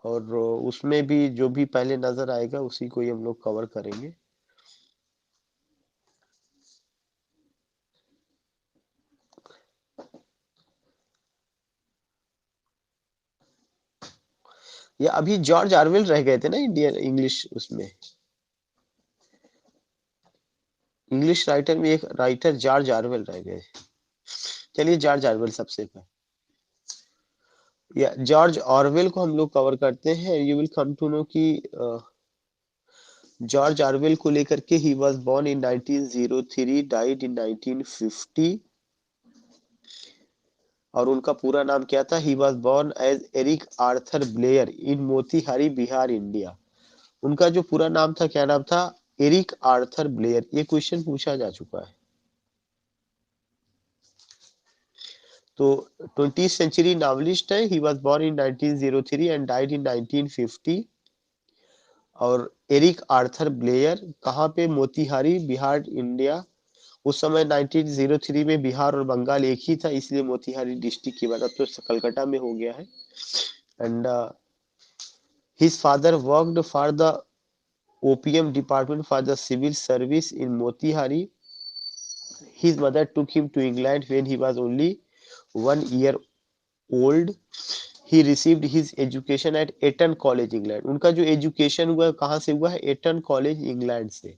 और उसमें भी जो भी पहले नजर आएगा उसी को ही हम लोग कवर करेंगे। ये अभी जॉर्ज ऑरवेल रह गए थे ना इंडियन इंग्लिश उसमें, इंग्लिश राइटर में एक राइटर जॉर्ज ऑरवेल रह गए। चलिए जॉर्ज ऑरवेल सबसे पहले, या जॉर्ज ऑरवेल को हम लोग कवर करते हैं। You will come to know कि जॉर्ज ऑरवेल को लेकर के, he was born in 1903, died in 1950, और उनका पूरा नाम क्या था? He was born as Eric Arthur Blair in Motihari Bihar India. उनका जो पूरा नाम था, क्या नाम था? Eric Arthur Blair. ये क्वेश्चन पूछा जा चुका है। तो 20th सेंचुरी नॉवलिस्ट है। He was born in 1903 and died in 1950। और एरिक आर्थर ब्लेयर कहाँ पे? मोतीहारी बिहार इंडिया। उस समय 1903 में बिहार और बंगाल एक ही था, इसलिए मोतीहारी डिस्ट्रिक्ट की बात, अब तो कलकत्ता में हो गया है। And his father worked for the OPM department for the civil service in Motihari. His mother took him to England when he was only 1 year old. He received his education at Eton College, England. उनका जो education हुआ कहाँ से हुआ है? Eton college England से।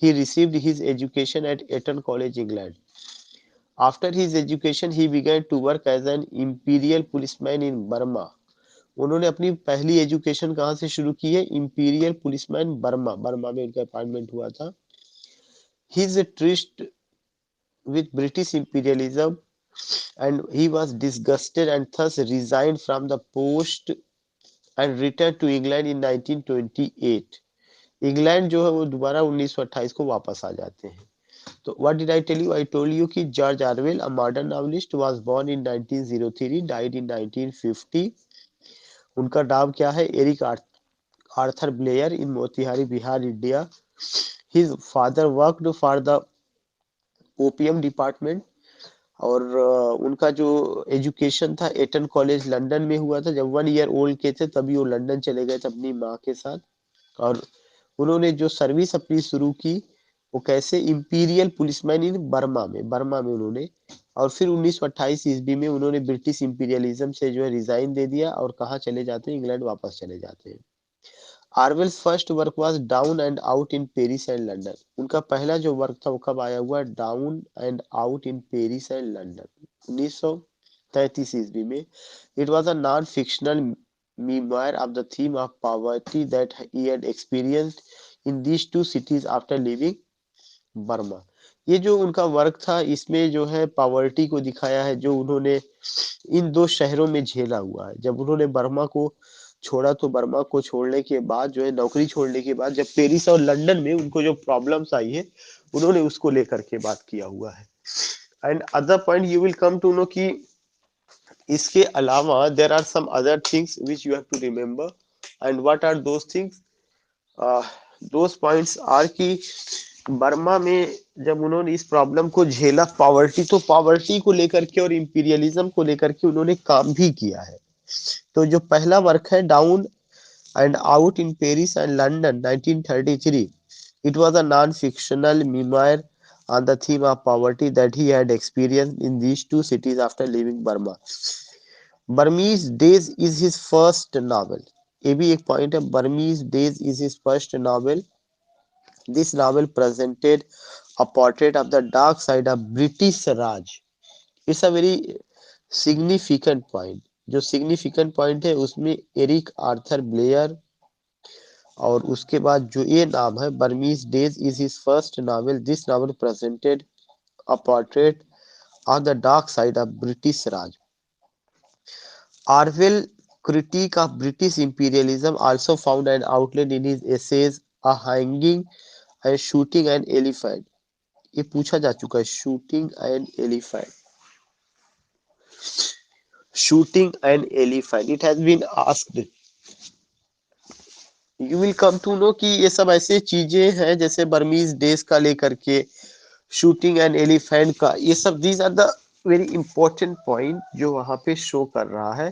He received his education at Eton College, England. After his education, he began to work as an imperial policeman in Burma. उन्होंने अपनी पहली एजुकेशन कहाँ से शुरू की है? इंपीरियल पुलिसमैन बर्मा, बर्मा में उनका अपॉइंटमेंट हुआ था। His tryst with British imperialism, and he was disgusted and thus resigned from the post and returned to England in 1928. England जो है वो दोबारा 1928 को वापस आ जाते हैं। तो what did I tell you? I told you कि George Orwell, a modern novelist, was born in 1903, died in 1950। उनका नाम क्या है? Eric Arthur Blair in Motihari Bihar India. His father worked for the OPM department. और उनका जो एजुकेशन था Eton college London में हुआ था। जब 1 ईयर ओल्ड के थे तभी वो लंदन चले गए थे अपनी माँ के साथ। और उन्होंने जो सर्विस अपनी शुरू की वो कैसे? इंपीरियल पुलिसमैन इन बर्मा में, बर्मा में उन्होंने। और फिर 1928 ईस्वी में उन्होंने ब्रिटिश इंपीरियलिज्म से जो है रिजाइन दे दिया और कहाँ चले जाते हैं? इंग्लैंड वापस चले जाते हैं। Orwell's first work was down and out in Paris and London. उनका पहला जो वर्क था वो कब आया हुआ? Down and out in Paris and London, 1933 ईस्वी में। It was a non fictional memoir of the theme of poverty that he had experienced in these two cities after leaving Burma. ये जो उनका वर्क था इसमें जो है पॉवर्टी को दिखाया है जो उन्होंने इन दो शहरों में झेला हुआ है। जब उन्होंने बर्मा को छोड़ा तो बर्मा को छोड़ने के बाद जो है, नौकरी छोड़ने के बाद, जब पेरिस और लंदन में उनको जो प्रॉब्लम्स आई है उन्होंने उसको लेकर के बात किया हुआ है। And other point you will come to know कि इसके अलावा there are some other things which you have to remember. And what are those things? Those points are कि बर्मा में जब उन्होंने इस प्रॉब्लम को झेला पॉवर्टी, तो पॉवर्टी को लेकर के और इंपीरियलिज्म को लेकर के उन्होंने काम भी किया है। तो जो पहला वर्क है down and out in Paris and London 1933, it was a non-fictional memoir on the theme of poverty that he had experienced in these two cities after leaving Burma. Burmese Days is his first novel. ये भी एक point है, Burmese Days is his first novel. This novel presented a portrait of the dark side of British Raj. It's a very significant point. जो significant point है उसमें Eric Arthur Blair, और उसके बाद जो ये नाम है Burmese days is his first novel. This novel presented a portrait of the dark side of British Raj. Orwell critique of British imperialism also found an outlet in his essays A Hanging and Shooting an Elephant. ये पूछा जा चुका है, shooting an elephant, shooting an elephant, it has been asked. You will come to know कि ये सब ऐसे चीजें हैं जैसे बर्मीज डेज का लेकर के, शूटिंग एन एलिफेंट का, ये सब these are the very important point जो वहां पे शो कर रहा है।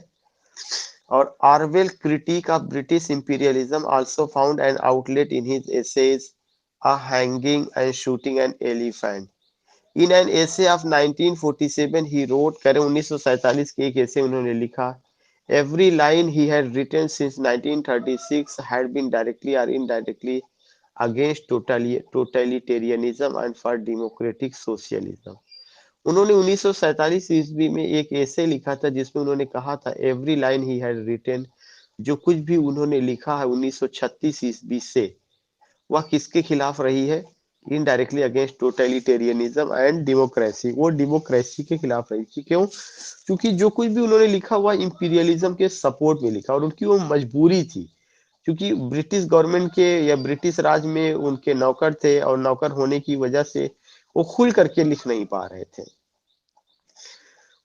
और Orwell critique of British imperialism also found an outlet in his essays A Hanging and Shooting an Elephant. In an essay of 1947 he wrote, करें 1947 के एक essay उन्होंने लिखा, every line he had written since 1936 had been directly or indirectly against totalitarianism and for democratic socialism. उन्होंने 1947 ईस्वी में एक ऐसे लिखा था जिसमें उन्होंने कहा था every line he had written, जो कुछ भी उन्होंने लिखा है 1936 ईस्वी से वह किसके खिलाफ रही है, indirectly against totalitarianism and democracy, वो डेमोक्रेसी के खिलाफ रही थी। क्यों? क्योंकि जो कुछ भी उन्होंने लिखा हुआ इंपीरियलिज्म के सपोर्ट में लिखा और उनकी वो मजबूरी थी, क्योंकि ब्रिटिश गवर्नमेंट के या ब्रिटिश राज में उनके नौकर थे और नौकर होने की वजह से वो खुल करके लिख नहीं पा रहे थे।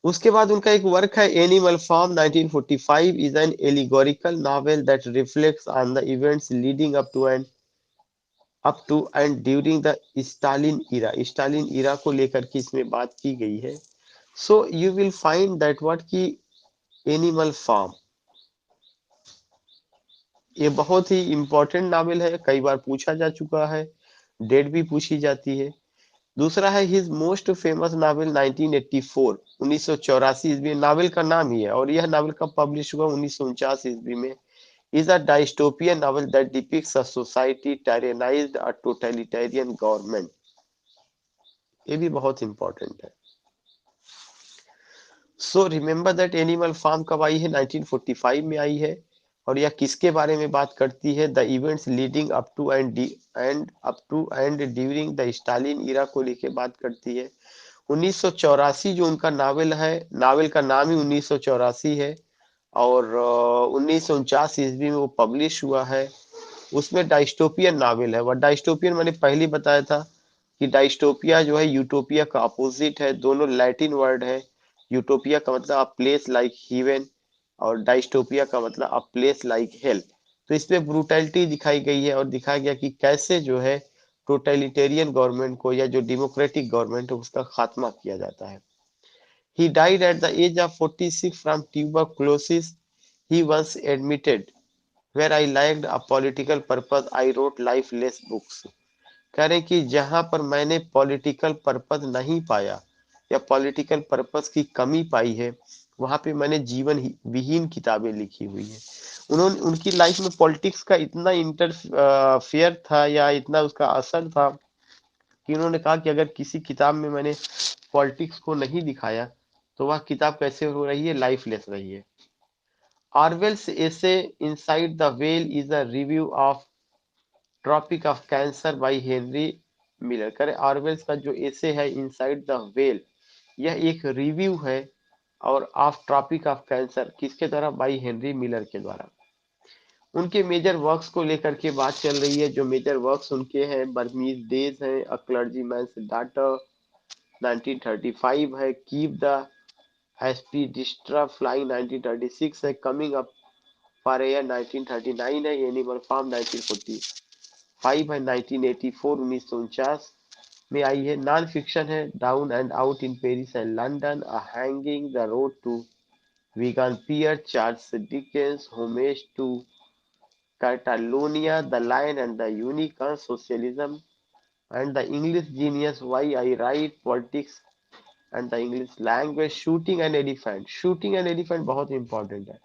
उसके बाद उनका एक वर्क है animal farm 1945 is an allegorical novel that reflects on the events leading up to and during the Stalin era को लेकर के इसमें बात की गई है। So you will find that what की एनिमल फार्म ये बहुत ही इंपॉर्टेंट नावल है, कई बार पूछा जा चुका है, डेट भी पूछी जाती है। दूसरा है हिज मोस्ट फेमस नावल 1984 1984 ईस्वी, नावल का नाम ही है, और यह नावल कब पब्लिश हुआ 1949 ईस्वी में। Is a dystopian novel that depicts a society tyrannized a totalitarian government. ये भी बहुत इंपॉर्टेंट है। So remember that animal farm कब आई है, 1945 में आई है, और यह किसके बारे में बात करती है, the events leading up to and during the Stalin era को लेके बात करती है। 1984 जो उनका नावल है, नावल का नाम ही 1984 है, और 1949 ईस्वी में वो पब्लिश हुआ है। उसमें डायस्टोपियन नावल है, वह डायस्टोपियन मैंने पहले बताया था कि डायस्टोपिया जो है यूटोपिया का अपोजिट है, दोनों लैटिन वर्ड है। यूटोपिया का मतलब अ प्लेस लाइक हेवन, और डायस्टोपिया का मतलब अ प्लेस लाइक हेल। तो इसमें ब्रूटैलिटी दिखाई गई है और दिखाया गया कि कैसे जो है टोटलिटेरियन गवर्नमेंट को या जो डेमोक्रेटिक गवर्नमेंट है उसका खात्मा किया जाता है। He died at the age of 46 from tuberculosis. He once admitted, where I lacked a political purpose, I wrote lifeless books. कह रहे कि जहां पर मैंने पॉलिटिकल पर्पस नहीं पाया या पॉलिटिकल पर्पस की कमी पाई है, वहां पे मैंने जीवन विहीन किताबें लिखी हुई है। उन्होंने उनकी लाइफ में पॉलिटिक्स का इतना इंटरफेयर था या इतना उसका असर था कि उन्होंने कहा कि अगर किसी किताब में मैंने पॉलिटिक्स को नहीं दिखाया तो वह किताब कैसे हो रही है, लाइफलेस रही है। Orwell's essay inside the whale is a review of Tropic of Cancer by Henry Miller. करें ऑरवेल्स का जो एसे है इनसाइड द वेल, यह एक रिव्यू है और ऑफ ट्रॉपिक ऑफ कैंसर किसके द्वारा, बाय हेनरी मिलर के द्वारा। उनके मेजर वर्क्स को लेकर के बात चल रही है। जो मेजर वर्क्स उनके हैं, बर्मीज डेज है, अ क्लर्जीमैन्स डॉटर 1935 है, कीप द एस्पिडिस्ट्रा फ्लाइंग 1936 है, कमिंग अप फॉर एयर 1939 है, एनिमल फार्म 1945 है, 1984 1949 में आई है। नॉन फिक्शन है, down and out in Paris and London, a hanging, the road to Wigan Pier, Charles Dickens, homage to Catalonia, the lion and the unicorn, socialism and the English genius, why I write politics and the English language, shooting an elephant, shooting an elephant बहुत important है।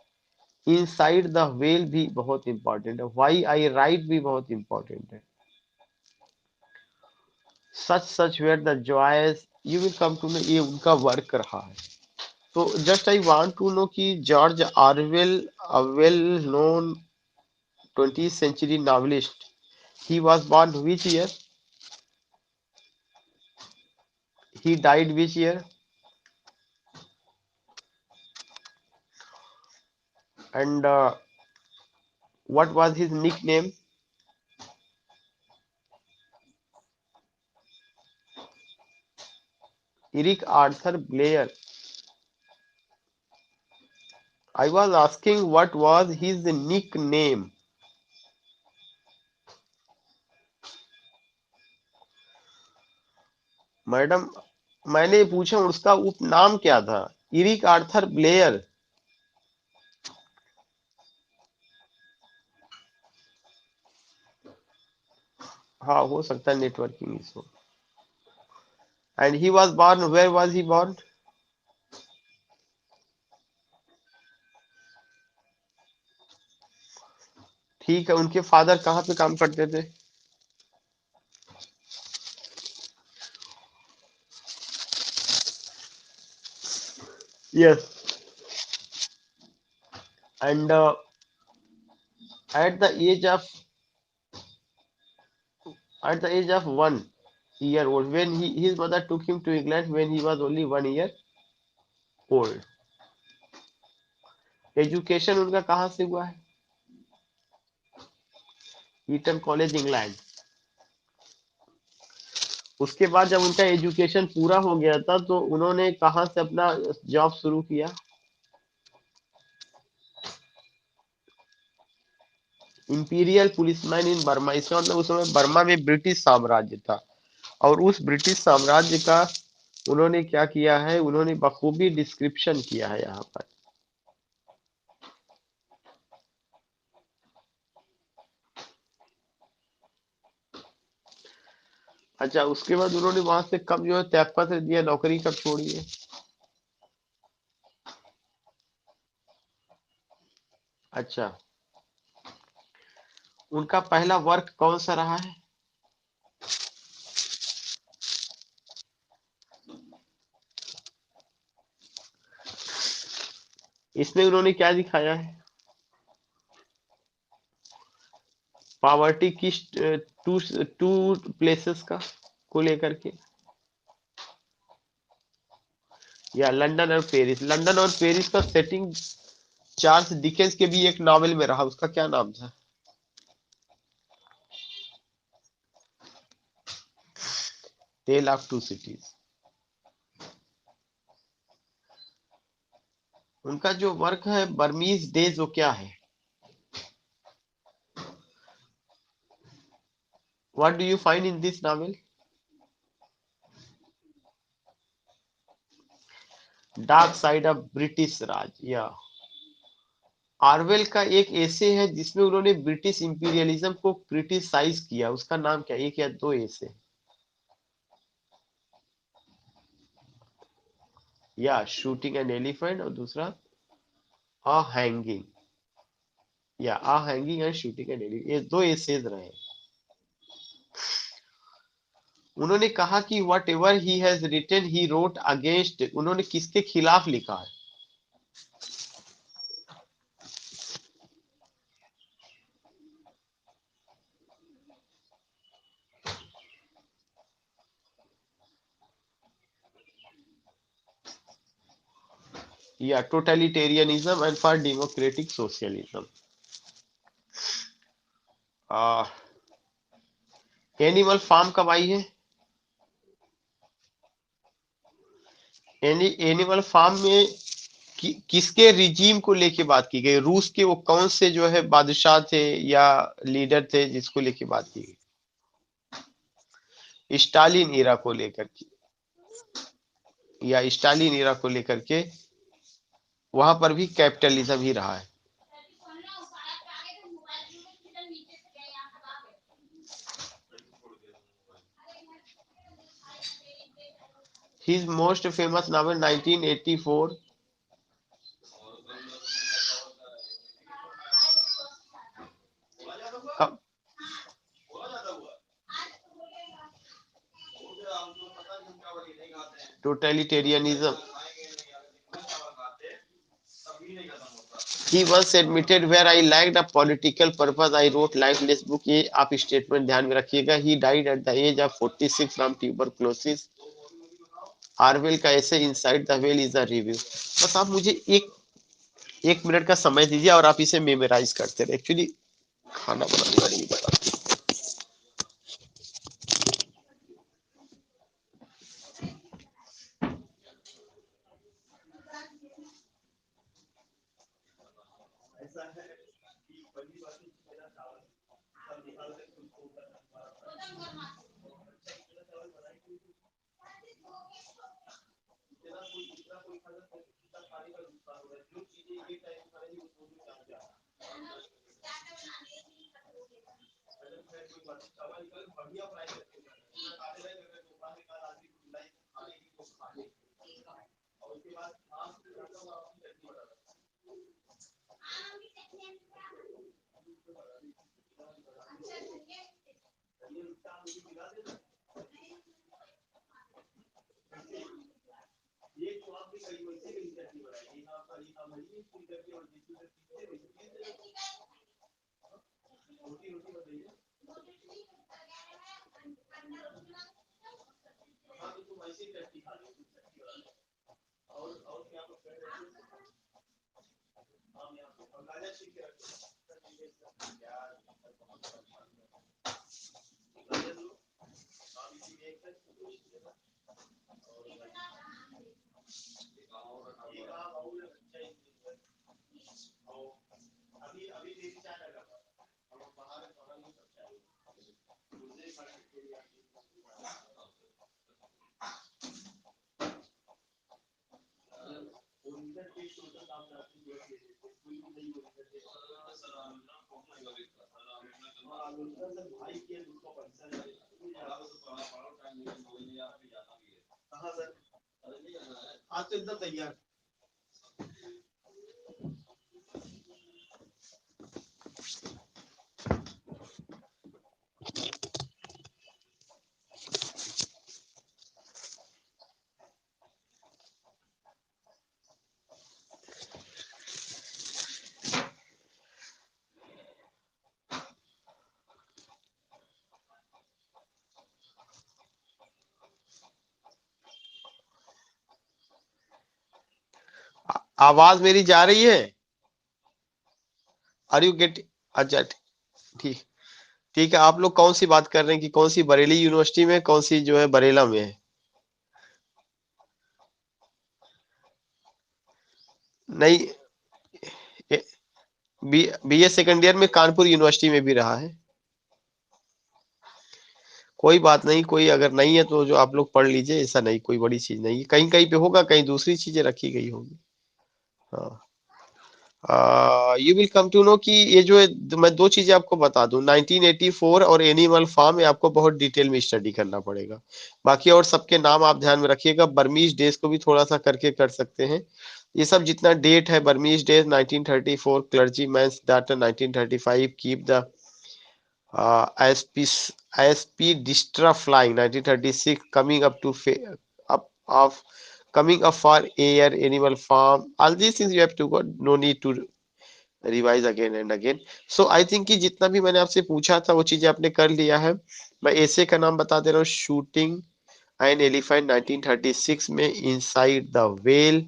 Inside the well भी बहुत important है, Y I right भी बहुत important है। Such were the joys you will come to know, ये उनका वर्क रहा है। तो just I want to know कि George Orwell, a well known 20th century novelist, he was born which year, he died which year, and what was his nickname? Eric Arthur Blair. I was asking what was his nickname. Madam, मैंने पूछा उसका उपनाम क्या था। Eric Arthur Blair. हाँ हो सकता है networking issue. And he was born, where was he born? ठीक है, उनके फादर कहाँ पे काम करते थे? Yes. And at the age of at the age of 1 year old, when his mother took him to England when he was only 1 year old. Education उनका कहाँ से हुआ है? Eton college England. उसके बाद जब उनका एजुकेशन पूरा हो गया था तो उन्होंने कहाँ से अपना जॉब शुरू किया? इंपीरियल पुलिसमैन इन बर्मा। इसका मतलब उस समय बर्मा में ब्रिटिश साम्राज्य था, और उस ब्रिटिश साम्राज्य का उन्होंने क्या किया है, उन्होंने बखूबी डिस्क्रिप्शन किया है यहाँ पर। अच्छा, उसके बाद उन्होंने वहां से कब जो है त्यागपत्र दिया, नौकरी कब छोड़ी है? अच्छा, उनका पहला वर्क कौन सा रहा है? इसमें उन्होंने क्या दिखाया है? पॉवर्टी किस टू टू प्लेसेस का को लेकर के? या लंदन और पेरिस। लंदन और पेरिस का सेटिंग चार्ल्स डिकेंस के भी एक नॉवेल में रहा, उसका क्या नाम था? Tale of two cities. उनका जो वर्क है बर्मीज डेज, वो क्या है? What do you find in this novel? Dark side of British Raj, या ऑरवेल का एक ऐसे है जिसमें उन्होंने ब्रिटिश इंपीरियलिज्म को क्रिटिसाइज किया, उसका नाम क्या है? एक या दो ऐसे? या शूटिंग एन एलिफेंट, और दूसरा अ हैंगिंग। या a hanging and shooting an elephant, ये दो एसेज रहे। उन्होंने कहा कि whatever he has written he wrote against, उन्होंने किसके खिलाफ लिखा है? या totalitarianism and for democratic socialism. Animal farm कब आई है? एनिमल फार्म में किसके रिजीम को लेके बात की गई? रूस के वो कौन से जो है बादशाह थे या लीडर थे जिसको लेके बात की गई? स्टालिन इरा को लेकर के। या स्टालिन इरा को लेकर के वहां पर भी कैपिटलिज्म ही रहा है। His most famous novel 1984। Totalitarianism. He once admitted where I lacked a political purpose I wrote lifeless book। ये आप स्टेटमेंट ध्यान में रखिएगा। He died at the age of 46 from tuberculosis। आरवेल का ऐसे inside the whale is the review. बस आप मुझे एक एक मिनट का समय दीजिए और आप इसे मेमोराइज करते रहे। एक्चुअली खाना बनाने का नहीं पता। आवाज मेरी जा रही है? Are you get? अच्छा, ठीक। ठीक है, आप लोग कौन सी बात कर रहे हैं कि कौन सी बरेली यूनिवर्सिटी में, कौन सी जो है बरेला में है? नहीं, बीए सेकंड ईयर में कानपुर यूनिवर्सिटी में भी रहा है। कोई बात नहीं, कोई अगर नहीं है तो जो आप लोग पढ़ लीजिए, ऐसा नहीं, कोई बड़ी चीज नहीं है। कहीं कहीं पे होगा, कहीं दूसरी चीजें रखी गई होगी। हाँ। You will come to know कि ये जो है, मैं दो चीजें आपको बता दूं, 1984 और एनिमल फार्म, ये आपको बहुत डिटेल में स्टडी करना पड़ेगा। बाकी और सबके नाम आप ध्यान में रखिएगा। बर्मीज डेज को भी थोड़ा सा करके कर सकते हैं। ये सब जितना डेट है, Burmese days 1934, clergyman's daughter 1935, keep the aspidistra flying 1936, coming up to up of coming up for air, animal farm, all these things you have to go, no need to revise again and again. So I think कि जितना भी मैंने आपसे पूछा था वो चीजें आपने कर लिया है। मैं ऐसे का नाम बता दे रहा हूँ, शूटिंग एन एलिफेंट 1936 में, inside the whale,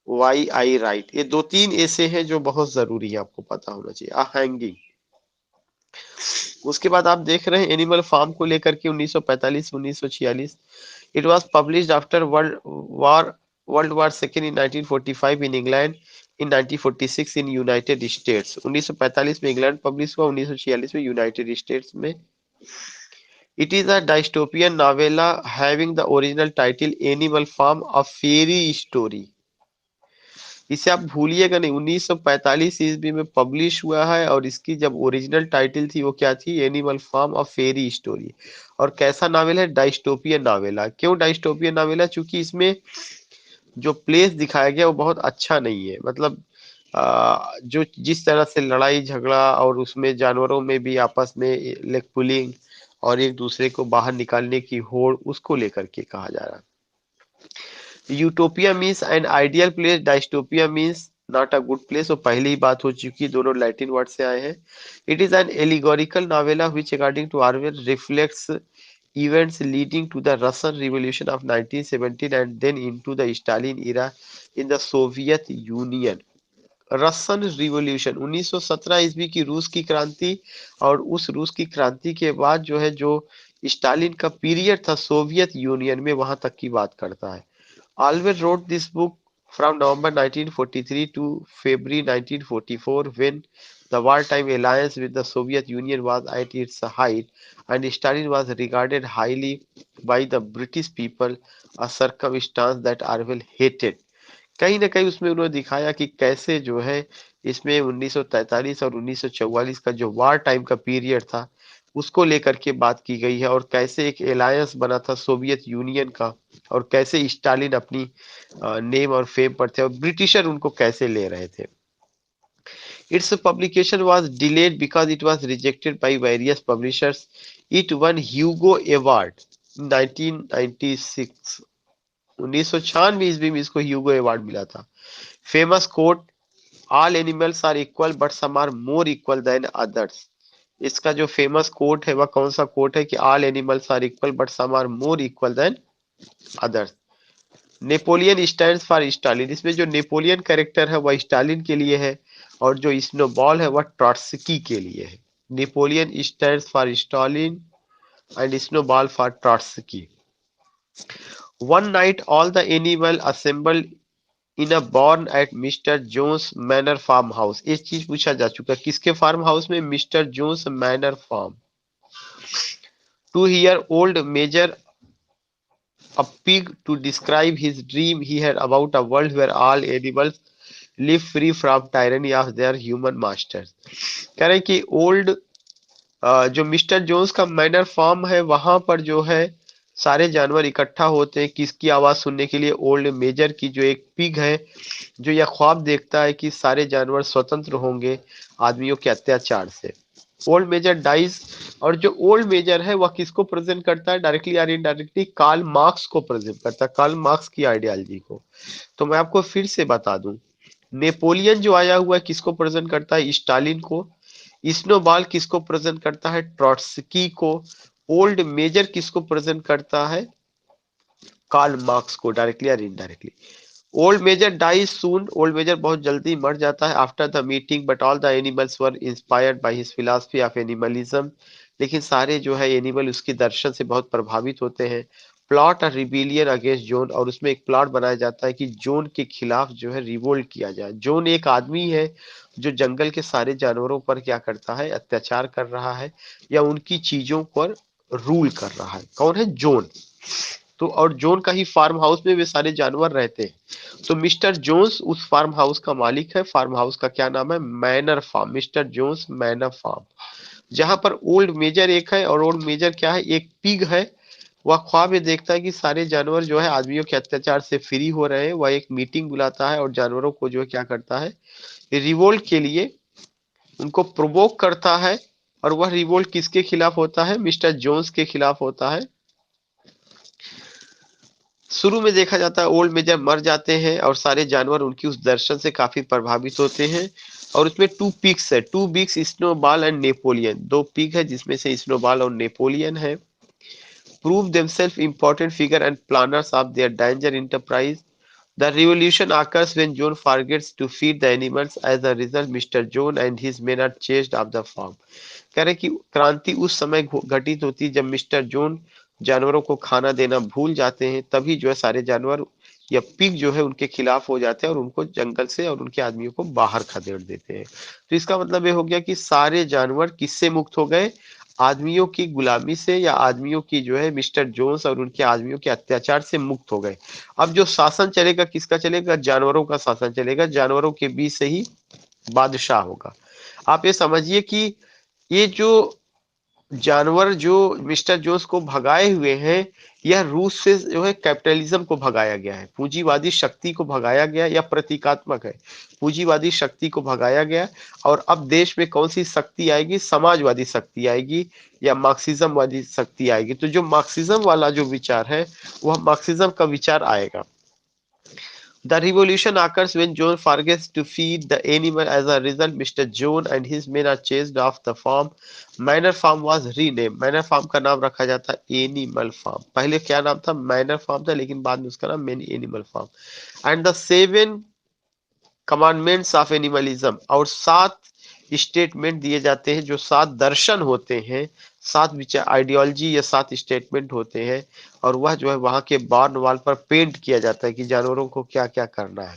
why I write, ये दो तीन ऐसे हैं जो बहुत जरूरी है, आपको पता होना चाहिए। हैंगिंग। उसके बाद आप देख रहे हैं एनिमल फार्म को लेकर के 1945 1946, it was published after world war second in 1945 in England, in 1946 in United States. 1945 में इंग्लैंड पब्लिश हुआ, 1946 में यूनाइटेड स्टेट्स में। It is a dystopian novella having the original title animal farm, a fairy story. इसे आप भूलिएगा नहीं, 1945 ईस्वी में पब्लिश हुआ है, और इसकी जब ओरिजिनल टाइटल थी वो क्या थी? Animal farm of fairy story. और कैसा नावल है? Dystopian novella. क्यों डायस्टोपियन नावेला? क्योंकि इसमें जो प्लेस दिखाया गया वो बहुत अच्छा नहीं है। मतलब जो जिस तरह से लड़ाई झगड़ा, और उसमें जानवरों में भी आपस में लेग पुलिंग और एक दूसरे को बाहर निकालने की होड़, उसको लेकर के कहा जा रहा है। Utopia means an ideal place, dystopia means not a good place. वो पहले ही बात हो चुकी है, दोनों लैटिन वर्ड से आए हैं। It is an allegorical novella which according to Orwell reflects events leading to the Russian Revolution of 1917 and then into the Stalin era in the Soviet Union। Roshan revolution 1917 ईस्वी की रूस की क्रांति, और उस रूस की क्रांति के बाद जो है, जो स्टालिन का पीरियड था सोवियत यूनियन में, वहां तक की बात करता है। Alves wrote this book from November 1943 to February 1944, when the wartime alliance with the Soviet Union was at its height and Stalin was regarded highly by the British people, a circumstance that Orwell hated। कहीं ना कहीं उसमें उन्होंने दिखाया कि कैसे जो है, इसमें 1943 और 1944 का जो वार टाइम का पीरियड था, उसको लेकर के बात की गई है, और कैसे एक एलायंस बना था सोवियत यूनियन का, और कैसे स्टालिन अपनी नेम और फेम पर थे, और ब्रिटिशर उनको कैसे ले रहे थे। Its publication was delayed because it was rejected by various publishers. It won Hugo Award 1996, 1996 ईस्वी में इसको ह्यूगो अवार्ड मिला था। Famous quote, all animals are equal but some are more equal than others. इसका जो फेमस कोट है वह कौन सा कोट है कि all animals are equal but some are more equal than others. Napoleon stands for Stalin, इसमें जो नेपोलियन कैरेक्टर है वह स्टालिन के लिए है, और जो स्नोबॉल है वह ट्रॉट्स्की के लिए है। Napoleon stands for Stalin and Snowball for Trotsky. One night all the animal assembled in a barn at mister Jones manor farm house. एक चीज पूछा जा चुका है, किसके फार्म हाउस में? Mister Jones manor farm. To hear old major a pig to describe his dream he had about a world where all animals live free from tyranny of their human masters। कह रहे हैं कि old जो mister Jones का manner farm है वहां पर जो है सारे जानवर इकट्ठा होते हैं किसकी आवाज सुनने के लिए? ओल्ड मेजर की, जो एक पिग है, जो यह ख्वाब देखता है कि सारे जानवर स्वतंत्र होंगे आदमियों के अत्याचार से। ओल्ड मेजर डाइज, और जो ओल्ड मेजर है वह किसको प्रेजेंट करता है डायरेक्टली या इनडायरेक्टली? कार्ल मार्क्स को प्रेजेंट करता है, कार्ल मार्क्स की आइडियोलॉजी को। तो मैं आपको फिर से बता दूं, नेपोलियन जो आया हुआ है किसको प्रेजेंट करता है? स्टालिन को। स्नोबॉल किसको प्रेजेंट करता है? ट्रॉट्स्की को। ओल्ड मेजर किसको प्रेजेंट करता है? कार्ल मार्क्स को, डायरेक्टली और इनडायरेक्टली। ओल्ड मेजर डाइज सून, ओल्ड मेजर बहुत जल्दी मर जाता है after the meeting, but all the animals were inspired by his philosophy of animalism. लेकिन सारे जो है एनिमल उसके दर्शन से बहुत प्रभावित होते हैं। Plot a rebellion against zone, और उसमें एक प्लॉट बनाया जाता है कि जोन के खिलाफ जो है रिवोल्ट किया जाए। जोन एक आदमी है जो जंगल के सारे जानवरों पर क्या करता है? अत्याचार कर रहा है, या उनकी चीजों पर रूल कर रहा है। कौन है? जोन। तो और जोन का ही फार्म हाउस में वे सारे जानवर रहते हैं। तो मिस्टर जोन्स उस फार्म हाउस का मालिक है। फार्म हाउस का क्या नाम है? Manor farm, mister Jones manor farm. जहां पर ओल्ड मेजर एक है, और ओल्ड मेजर क्या है? एक पिग है। वह ख्वाब में देखता है कि सारे जानवर जो है आदमियों के अत्याचार से फ्री हो रहे हैं। वह एक मीटिंग बुलाता है और जानवरों को जो है क्या करता है? रिवोल्ट के लिए उनको प्रोवोक करता है। और वह रिवोल्ट किसके खिलाफ होता है? मिस्टर जोन्स के खिलाफ होता है। शुरू में देखा जाता है ओल्ड मेजर मर जाते हैं और सारे जानवर उनकी उस दर्शन से काफी प्रभावित होते हैं। और उसमें टू पिग्स है, two pigs, Snowball and Napoleon. दो पिग है जिसमें से स्नोबॉल और नेपोलियन है। Prove themself important figure and planners of their danger enterprise. The revolution occurs when John forgets to feed the animals. As a result, Mr. John and his men are chased off the farm। कह रहे कि क्रांति उस समय घटित होती है जब मिस्टर जोन जानवरों को खाना देना भूल जाते हैं। तभी जो है सारे जानवर या पिग जो है उनके खिलाफ हो जाते हैं और उनको जंगल से और उनके आदमियों को बाहर खदेड़ देते हैं। तो इसका मतलब ये हो गया कि सारे जानवर किससे मुक्त हो गए? आदमियों की गुलामी से, या आदमियों की जो है मिस्टर जोन्स और उनके आदमियों के अत्याचार से मुक्त हो गए। अब जो शासन चलेगा किसका चलेगा? जानवरों का शासन चलेगा। जानवरों के बीच से ही बादशाह होगा। आप ये समझिए कि ये जो जानवर जो मिस्टर जोन्स को भगाए हुए हैं, यह रूस से जो है कैपिटलिज्म को भगाया गया है, पूंजीवादी शक्ति को भगाया गया, या प्रतीकात्मक है। पूंजीवादी शक्ति को भगाया गया। और अब देश में कौन सी शक्ति आएगी? समाजवादी शक्ति आएगी, या मार्क्सिज्म वादी शक्ति आएगी। तो जो मार्क्सिज्म वाला जो विचार है वह मार्क्सिज्म का विचार आएगा। The revolution occurs when John forgets to feed the animal. As a result, Mr. John and his men are chased off the farm. Manor Farm was renamed. Manor Farm का नाम रखा जाता है Animal Farm। पहले क्या नाम था? Manor Farm था, लेकिन बाद में उसका नाम Animal Farm। And the seven commandments of animalism, और 7 स्टेटमेंट दिए जाते हैं, जो 7 दर्शन होते हैं, 7 विचार, आइडियोलॉजी या 7 स्टेटमेंट होते हैं। और वह जो है वहां के बार्न वॉल पर पेंट किया जाता है कि जानवरों को क्या क्या करना है।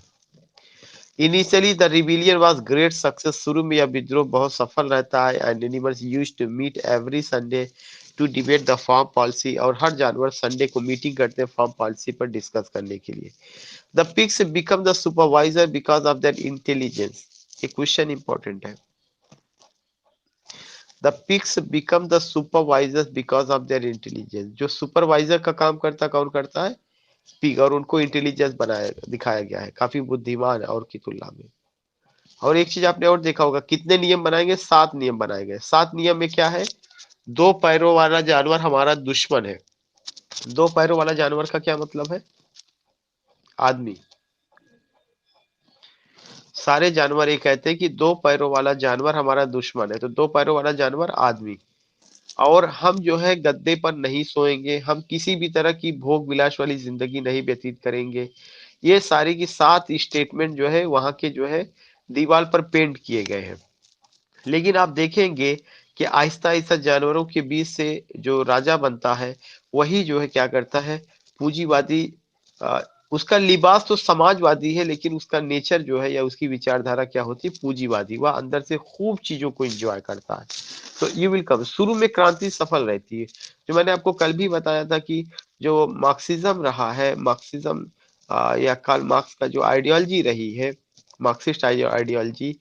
Initially the rebellion was great success. शुरू में यह विद्रोह बहुत सफल रहता है। And animals used to meet every Sunday to debate the farm policy, और हर जानवर संडे को मीटिंग करते हैं फार्म पॉलिसी पर डिस्कस करने के लिए। The pigs become the supervisor because of their intelligence। ये क्वेश्चन इंपॉर्टेंट है। The pigs become the supervisors because of their intelligence. जो सुपरवाइजर का काम करता कौन करता है? पिग, और उनको इंटेलिजेंस बनाया दिखाया गया है, काफी बुद्धिमान है और की तुलना में। और एक चीज आपने और देखा होगा, कितने नियम बनाएंगे? 7 नियम बनाए गए। 7 नियम में क्या है? दो पैरों वाला जानवर हमारा दुश्मन है। दो पैरों वाला जानवर का क्या मतलब है? आदमी। सारे जानवर ये कहते हैं कि दो पैरों वाला जानवर हमारा दुश्मन है, तो दो पैरों वाला जानवर आदमी। और हम जो है गद्दे पर नहीं सोएंगे, हम किसी भी तरह की भोग विलास वाली जिंदगी नहीं व्यतीत करेंगे। ये सारी की 7 स्टेटमेंट जो है वहां के जो है दीवार पर पेंट किए गए हैं। लेकिन आप देखेंगे कि आहिस्ता आहिस्ता जानवरों के बीच से जो राजा बनता है वही जो है क्या करता है? पूंजीवादी। अ, उसका लिबास तो समाजवादी है, लेकिन उसका नेचर जो है या उसकी विचारधारा क्या होती है? पूंजीवादी। वह अंदर से खूब चीजों को एंजॉय करता है। तो यू विल कम। शुरू में क्रांति सफल रहती है। जो मैंने आपको कल भी बताया था कि जो मार्क्सिज्म रहा है, मार्क्सिज्म या कार्ल मार्क्स का जो आइडियोलॉजी रही है, मार्क्सिस्ट आइडियोलॉजी,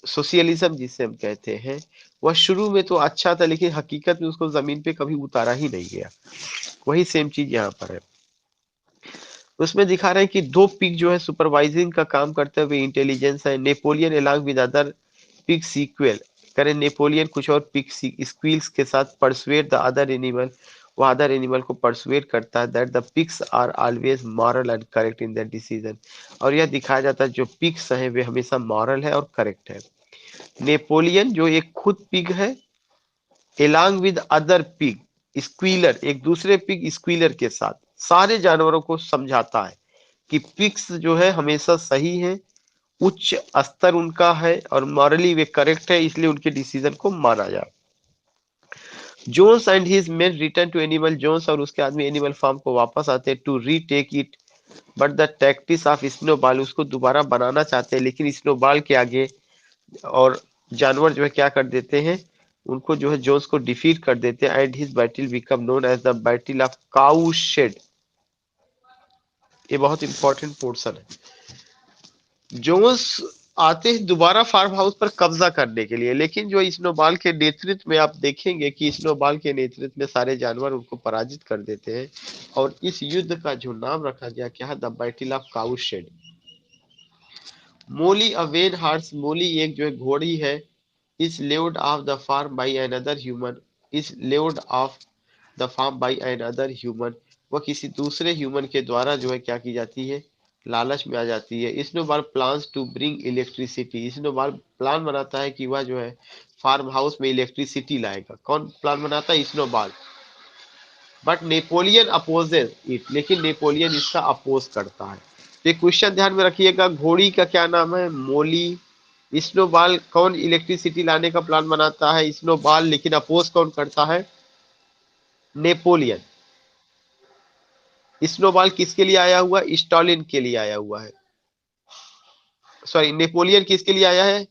सोशलिज्म जिसे हम कहते हैं, वह शुरू में तो अच्छा था, लेकिन हकीकत में उसको जमीन पे कभी उतारा ही नहीं गया। वही सेम चीज यहाँ पर है। उसमें दिखा रहे हैं कि दो पिग जो है सुपरवाइजिंग का काम करते हुए इंटेलिजेंस है। Napoleon along with other pig Squealer करें। नेपोलियन कुछ और पिग स्क्वील्स के साथ परसुएट द अदर एनिमल। वो अदर एनिमल को परसुएट करता है that the pigs are always moral and correct in their decision. और यह दिखाया जाता है जो पिग्स हैं वे हमेशा मॉरल है और करेक्ट है। नेपोलियन जो एक खुद पिग है, along with other pig Squealer, एक दूसरे पिग स्क्वीलर के साथ सारे जानवरों को समझाता है कि पिग्स जो है हमेशा सही है, उच्च स्तर उनका है और मॉरली वे करेक्ट है, इसलिए उनके डिसीजन को माना जाए। Jones and his men return to animal. Jones और उसके आदमी एनिमल फार्म को वापस आते हैं to retake it, but the tactics of Snowball, उसको दोबारा बनाना चाहते हैं, लेकिन स्नोबॉल के आगे और जानवर जो है क्या कर देते हैं? उनको जो है जोन्स को डिफीट कर देते हैं। And his battle become known as the battle of cow shed. ये बहुत इंपॉर्टेंट पोर्शन है। जोन्स आते हैं दोबारा फार्म हाउस पर कब्जा करने के लिए, लेकिन जो स्नोबॉल के नेतृत्व में आप देखेंगे कि स्नोबॉल के नेतृत्व में सारे जानवर उनको पराजित कर देते हैं। और इस युद्ध का जो नाम रखा गया क्या है? The battle of cow shed. Mollie a vain horse. Mollie एक जो है घोड़ी है, is lived off the farm by another human, is lived off the farm by another human। वह किसी दूसरे ह्यूमन के द्वारा जो है क्या की जाती है? लालच में आ जाती है। Snowball plans to bring electricity. Snowball plan बनाता है कि वह जो है फार्म हाउस में इलेक्ट्रिसिटी लाएगा। कौन प्लान बनाता है? Snowball. But Napoleon opposes it, लेकिन नेपोलियन इसका अपोज करता है। तो एक क्वेश्चन ध्यान में रखिएगा, घोड़ी का क्या नाम है? मोली। स्नोबॉल कौन इलेक्ट्रिसिटी लाने का प्लान बनाता है? स्नोबॉल, लेकिन अपोज कौन करता है? नेपोलियन। स्नोबॉल किसके लिए आया हुआ? स्टालिन के लिए आया हुआ है। सॉरी, नेपोलियन किसके लिए आया है?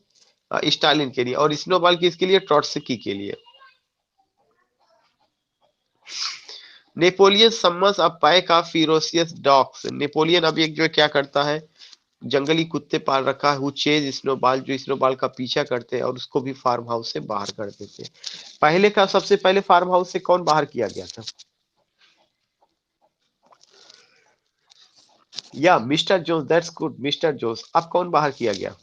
स्टालिन के लिए। और स्नोबॉल किसके लिए? ट्रॉट्स्की के लिए। Napoleon summons a pack of ferocious dogs. Napoleon अब एक जो है क्या करता है? जंगली कुत्ते पाल रखा है, हु चेज स्नोबॉल, जो स्नोबॉल का पीछा करते हैं और उसको भी फार्म हाउस से बाहर कर देते हैं। पहले का सबसे पहले फार्म हाउस से कौन बाहर किया गया था? या mister Jones, that's good, mister Jones. अब कौन बाहर किया गया?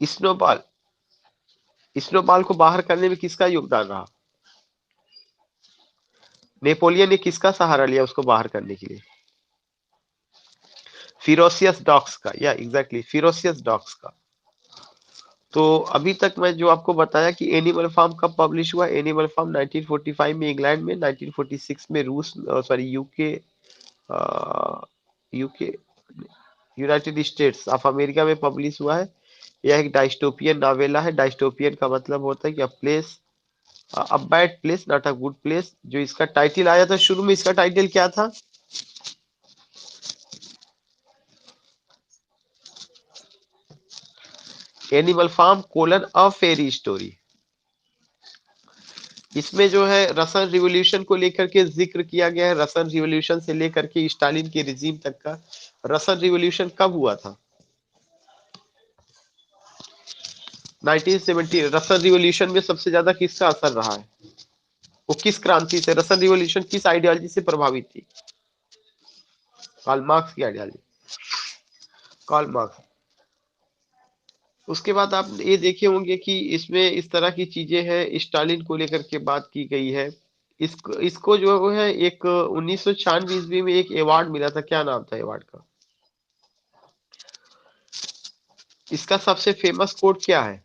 स्नोबॉल। स्नोबॉल को बाहर करने में किसका योगदान रहा? नेपोलियन ने किसका सहारा लिया उसको बाहर करने के लिए? फिरोसियस डॉग्स का, या एग्जैक्टली फिरोसियस डॉग्स का। तो अभी तक मैं जो आपको बताया कि एनिमल फार्म कब पब्लिश हुआ? एनिमल फार्म 1945 में इंग्लैंड में, 1946 में रूस, sorry UK, UK, United states of America में पब्लिश हुआ है। यह एक डायस्टोपियन नॉवेला है। डायस्टोपियन का मतलब होता है कि a place, a bad place not a good place. जो इसका टाइटल आया था शुरू में, इसका टाइटल क्या था? एनिमल फार्म कोलन अ फेरी स्टोरी। इसमें जो है रसन रिवॉल्यूशन को लेकर के जिक्र किया गया है, रसन रिवॉल्यूशन से लेकर के स्टालिन के रिजीम तक का रसद रिवॉल्यूशन कब हुआ था? 1970। रसद रिवॉल्यूशन में सबसे ज्यादा किसका असर रहा है? वो किस क्रांति से, रसद रिवॉल्यूशन किस आइडियोलॉजी से प्रभावित थी? कार्ल मार्क्स की आइडियोलॉजी, कार्ल मार्क्स। उसके बाद आप ये देखे होंगे कि इसमें इस तरह की चीजें हैं, स्टालिन को लेकर के बात की गई है। इसको इसको जो है एक 1996 ईस्वी में एक अवार्ड मिला था, क्या नाम था अवार्ड का? इसका सबसे फेमस कोट क्या है?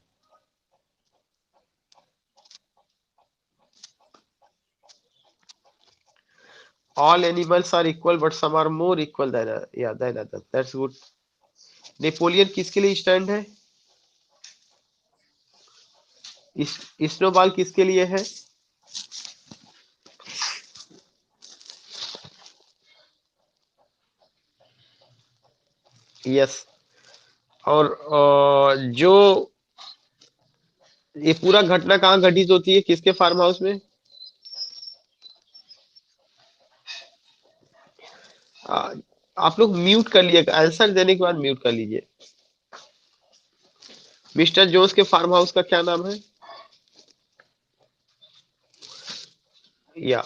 All animals are equal but some are more equal than other, that's good. Napoleon किसके लिए स्टैंड है? स्नोबॉल किसके लिए है? यस। और जो ये पूरा घटना कहाँ घटित होती है, किसके फार्म हाउस में? आ, आप लोग म्यूट कर लीजिए, आंसर देने के बाद म्यूट कर लीजिए। मिस्टर जोन्स के फार्म हाउस का क्या नाम है? या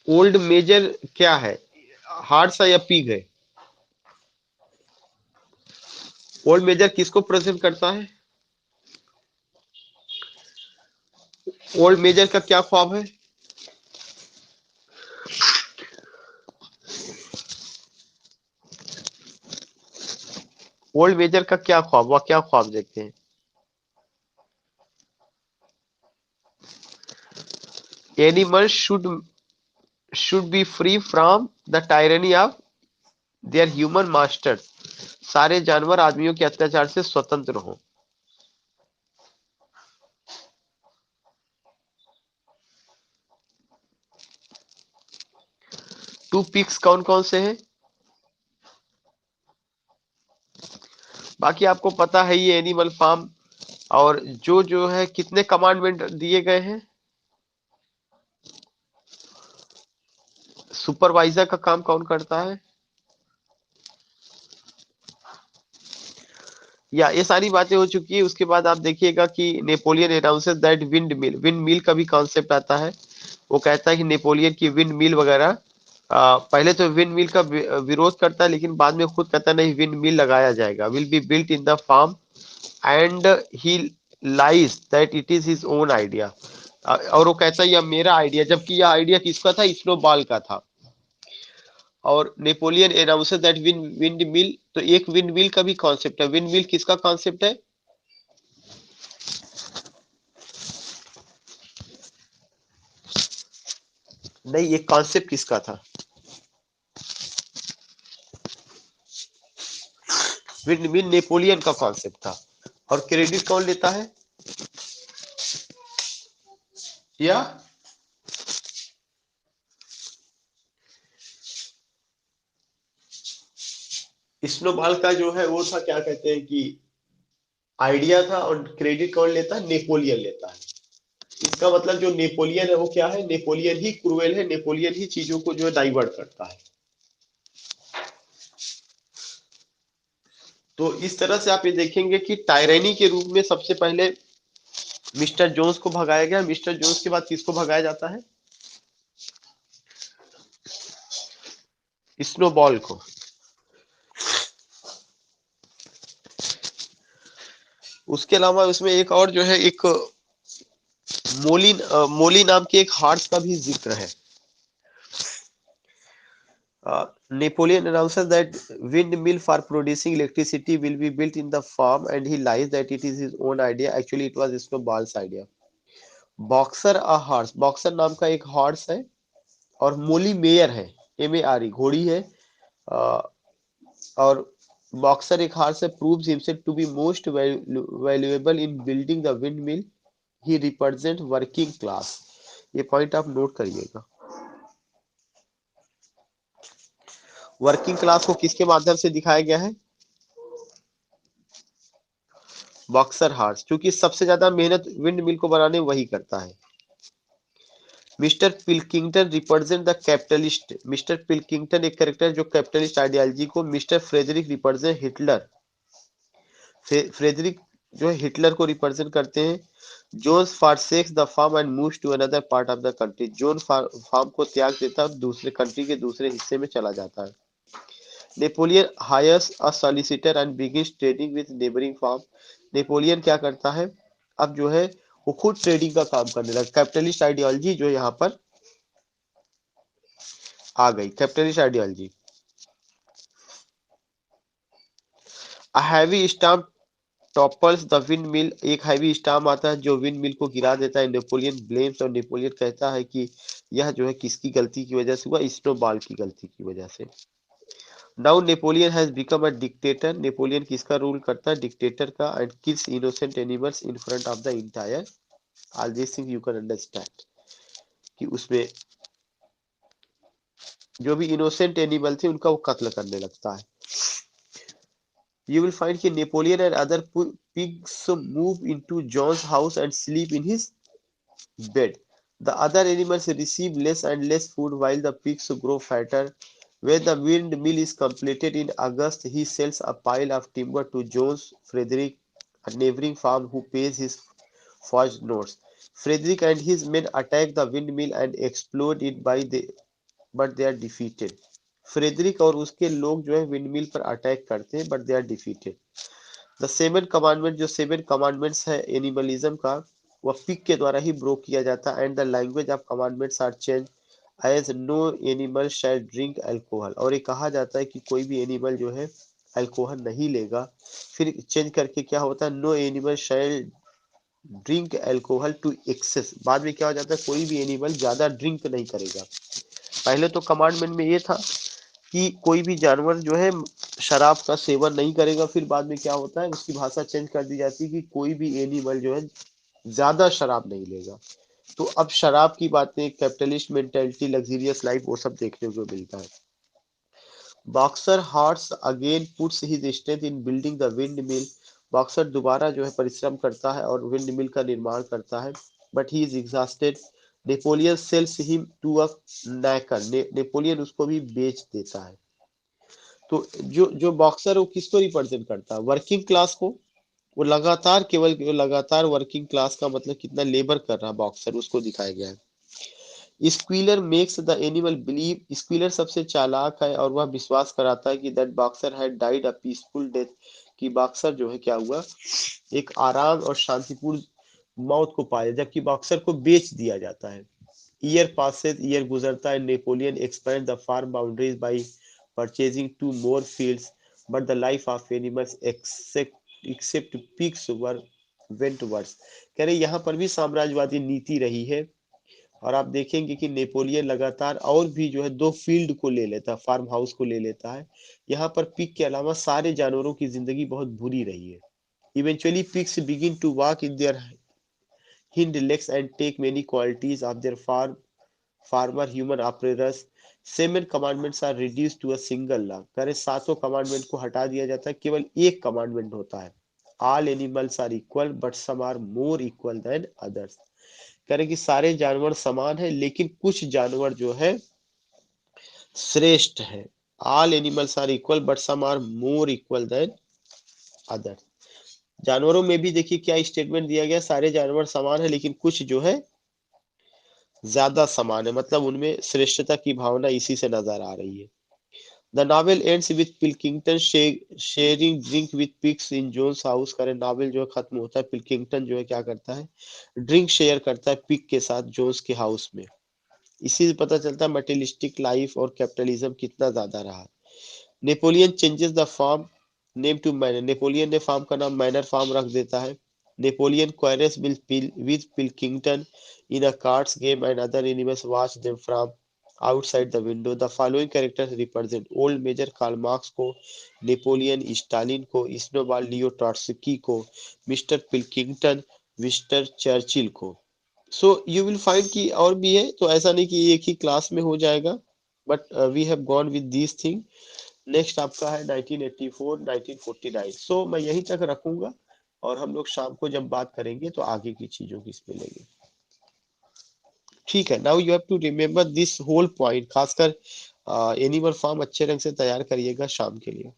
ओल्ड मेजर क्या है? हार्स है या पिग है? ओल्ड मेजर किसको प्रेजेंट करता है? ओल्ड मेजर का क्या ख्वाब है? ओल्ड मेजर का क्या ख्वाब, वह क्या ख्वाब देखते हैं? Animals should be free from the tyranny of their human masters. सारे जानवर आदमियों के अत्याचार से स्वतंत्र हो। टू पिक्स कौन कौन से हैं? बाकी आपको पता है ये एनिमल फार्म। और जो जो है कितने कमांडमेंट दिए गए हैं? सुपरवाइजर का काम कौन करता है? या ये सारी बातें हो चुकी है। उसके बाद आप देखिएगा कि Napoleon announces that wind mill का भी कॉन्सेप्ट आता है। वो कहता है कि नेपोलियन की विंड मिल वगैरह, पहले तो विंड मिल का विरोध करता है, लेकिन बाद में खुद कहता है नहीं विंड मिल लगाया जाएगा, will be built in the farm, and he lies that it is his own idea. और वो कहता है यह मेरा आइडिया, जबकि यह आइडिया किसका था? स्नोबॉल का था। और Napoleon announces that wind mill, तो एक विंड मिल का भी कॉन्सेप्ट है। विंड मिल किसका कॉन्सेप्ट है? नहीं, ये कॉन्सेप्ट किसका था? विंड मिल नेपोलियन का कॉन्सेप्ट था। और क्रेडिट कौन लेता है? या स्नोबॉल का जो है वो था, क्या कहते हैं कि आइडिया था, और क्रेडिट कौन लेता है? नेपोलियन लेता है। इसका मतलब जो नेपोलियन है वो क्या है? नेपोलियन ही क्रूएल है, नेपोलियन ही चीजों को जो है डाइवर्ट करता है। तो इस तरह से आप ये देखेंगे कि टायरेनी के रूप में सबसे पहले मिस्टर जोन्स को भगाया गया। मिस्टर जोन्स के बाद किसको भगाया जाता है? स्नोबॉल को। उसके अलावा उसमें एक और जो है एक मोली नाम के एक हार्स का भी जिक्र है। Napoleon announces that windmill for producing electricity will be built in the farm, and he lies that it is his own idea. Actually, it was Snowball's idea. Boxer a horse, boxer नाम का एक horse है। और मोली mayor है, MARE घोड़ी है। अ, और boxer एक हॉर्स है, proves himself to be most valuable in building the windmill. He represent working class। ये पॉइंट आप नोट करिएगा। वर्किंग क्लास को किसके माध्यम से दिखाया गया है? बॉक्सर हार्स, क्योंकि सबसे ज्यादा मेहनत विंड मिल को बनाने में वही करता है। Mister Pilkington represent the capitalist. Mister Pilkington एक कैरेक्टर जो कैपिटलिस्ट आइडियोलॉजी को, mister Frederick represent Hitler. Frederick जो है हिटलर को रिप्रेजेंट करते हैं। Jones forsakes the farm and moves to another part of the country. Jones farm को त्याग देता है, दूसरे कंट्री के दूसरे हिस्से में चला जाता है। Napoleon hires a solicitor and begins trading with neighbouring farm. Napoleon क्या करता है, अब जो है वो खुद ट्रेडिंग का काम करने लगा। कैपिटलिस्ट आइडियोलॉजी जो यहाँ पर आ गई, capitalist ideology. A heavy storm topples the windmill. एक हैवी स्टाम आता है जो विंड मिल को गिरा देता है। नेपोलियन ब्लेम्स, और नेपोलियन कहता है कि यह जो है किसकी गलती की वजह से हुआ, स्नोबॉल की गलती की वजह से। Now Napoleon has become a dictator. Napoleon किसका रूल करता है, डिक्टेटर का। And kills innocent animals in front of the entire. All this thing you can understand कि उसमें जो भी इनोसेंट एनिमल थे उनका वो कत्ल करने लगता है। You will find कि Napoleon and other pigs move into John's house and sleep in his bed. The other animals receive less and less food while the pigs grow fatter. When the windmill is completed in August, he sells a pile of timber to Jones Frederick, a neighboring farm, who pays his forged notes. Frederick and his men attack the windmill and explode it but they are defeated. Frederick और उसके लोग जो है windmill पर attack करते हैं but they are defeated. The seven commandment, जो seven commandments है एनिमलिज्म का, वह पिग के द्वारा ही ब्रोक किया जाता है। And the language of commandments are change as no animal shall drink alcohol. और ये कहा जाता है कि कोई भी एनिमल जो है अल्कोहल नहीं लेगा। फिर चेंज करके क्या होता है, no animal shall drink alcohol to excess. बाद में क्या हो जाता है, कोई भी एनिमल ज्यादा ड्रिंक नहीं करेगा। पहले तो कमांडमेंट में ये था कि कोई भी जानवर जो है शराब का सेवन नहीं करेगा। फिर बाद में क्या होता है, उसकी भाषा चेंज कर दी जाती है कि कोई भी एनिमल जो है ज्यादा शराब नहीं लेगा। तो अब शराब की बातें, कैपिटलिस्ट मेंटेलिटी, लग्जरियस लाइफ, वो सब देखने को मिलता है। Boxer hearts again puts his strength in building the wind mill. Boxer दोबारा जो है परिश्रम करता है और विंड मिल का निर्माण करता है, but he is exhausted. Napoleon sells him to a knacker. Napoleon उसको भी बेच देता है। तो जो जो बॉक्सर है वो किसको रिप्रेजेंट करता है, वर्किंग क्लास को। वो लगातार केवल लगातार वर्किंग क्लास का मतलब कितना लेबर कर रहा है बॉक्सर, उसको दिखाया गया है। Squealer makes the animal believe. Squealer सबसे चालाक है और वह विश्वास कराता है कि that boxer had died a peaceful death, कि बॉक्सर जो है क्या हुआ, एक आराम और शांतिपूर्ण मौत को पाया, जबकि बॉक्सर को बेच दिया जाता है। ईयर पासेस, ईयर गुजरता है। Napoleon expand the farm boundaries by purchasing two more fields, but the life of animals except pigs were went worse. कह रहे यहाँ पर भी साम्राज्यवादी नीति रही है। और आप देखेंगे कि नेपोलियन लगातार और भी जो है दो फील्ड को ले लेता है, फार्म हाउस को ले लेता है। यहाँ पर पिग के अलावा सारे जानवरों की जिंदगी बहुत बुरी रही है। Eventually pigs begin to walk in their hind legs and take many qualities of their farmer human operators. Seven commandments are reduced to a single law। करे सातों कमांडमेंट को हटा दिया जाता है, केवल एक कमांडमेंट होता है। All animals are equal but some are more equal than others. कह रहे कि सारे जानवर समान है लेकिन कुछ जानवर जो है श्रेष्ठ है। All animals are equal but some are more equal than other. जानवरों में भी देखिए क्या स्टेटमेंट दिया गया, सारे जानवर समान है लेकिन कुछ जो है ज्यादा समान है, मतलब उनमें श्रेष्ठता की भावना इसी से नजर आ रही है। The novel ends with Pilkington sharing drink with pigs in Jones house. करे नावल जो खत्म होता है, पिलकिंगटन जो है क्या करता है, ड्रिंक शेयर करता है पिग के साथ जोन्स के हाउस में। इसी से पता चलता है मटेरियलिस्टिक लाइफ और कैपिटलिज्म कितना ज्यादा रहा। Napoleon changes the farm name to manor. Napoleon ने फार्म का नाम मैनर फार्म रख देता है। Napoleon quarrels with Pilkington in a cards game and other animals watch them from outside the window. The following characters represent Old Major Karl Marx को, Napoleon Stalin को, Snowball Leo Trotsky को, mister Pilkington mister Churchill को। So you will find कि और भी है, तो ऐसा नहीं कि एक ही क्लास में हो जाएगा, but we have gone with this thing. Next आपका है 1984 1949। सो मैं यहीं तक रखूंगा और हम लोग शाम को जब बात करेंगे तो आगे की चीजों की इस पे लेंगे। ठीक है, now you have to remember this whole point, खासकर एनिमल फार्म अच्छे ढंग से तैयार करिएगा शाम के लिए।